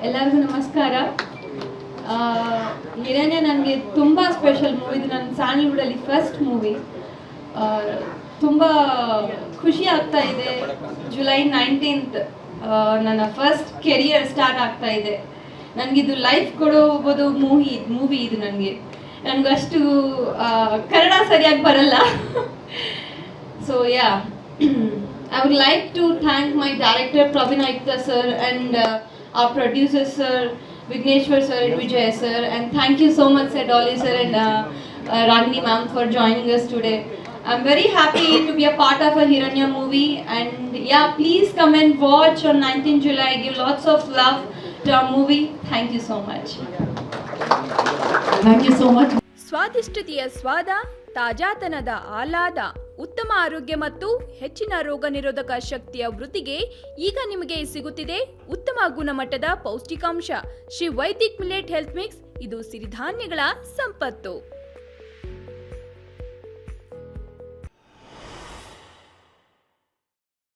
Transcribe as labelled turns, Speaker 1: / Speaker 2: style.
Speaker 1: ಎಲ್ಲರಿಗೂ ನಮಸ್ಕಾರ. ಹಿರಣ್ಯ ನನಗೆ ತುಂಬ ಸ್ಪೆಷಲ್ ಮೂವಿ. ಇದು ನನ್ನ ಸ್ಯಾಂಡಲ್ವುಡಲ್ಲಿ ಫಸ್ಟ್ ಮೂವಿ. ತುಂಬ ಖುಷಿ ಆಗ್ತಾ ಇದೆ. ಜುಲೈ 19th ನನ್ನ ಫಸ್ಟ್ ಕೆರಿಯರ್ ಸ್ಟಾರ್ಟ್ ಆಗ್ತಾ ಇದೆ. ನನಗಿದು ಲೈಫ್ ಕೊಡೋಬೋದು ಮೂವಿ ಇದು. ನನಗಷ್ಟು ಕನ್ನಡ ಸರಿಯಾಗಿ ಬರಲ್ಲ. So yeah, I would like to thank my director Praveen Aikta sir and our producers sir Vigneshwar sir and Vijay sir, and thank you so much sir Dolly sir and Ragini ma'am for joining us today. I'm very happy to be a part of a Hiranya movie, and yeah, please come and watch on 19th July. Give lots of love to our movie. Thank you so much.
Speaker 2: Thank you so much.
Speaker 3: ಸ್ವಾದಿಷ್ಟತೆಯ ಸ್ವಾದ, ತಾಜಾತನದ ಆಹ್ಲಾದ, ಉತ್ತಮ ಆರೋಗ್ಯ ಮತ್ತು ಹೆಚ್ಚಿನ ರೋಗ ನಿರೋಧಕ ಶಕ್ತಿಯ ವೃದ್ಧಿಗೆ ಈಗ ನಿಮಗೆ ಸಿಗುತ್ತಿದೆ ಉತ್ತಮ ಗುಣಮಟ್ಟದ ಪೌಷ್ಟಿಕಾಂಶ Shri Vaidik millet health mix. ಇದು ಸಿರಿಧಾನ್ಯಗಳ ಸಂಪತ್ತು.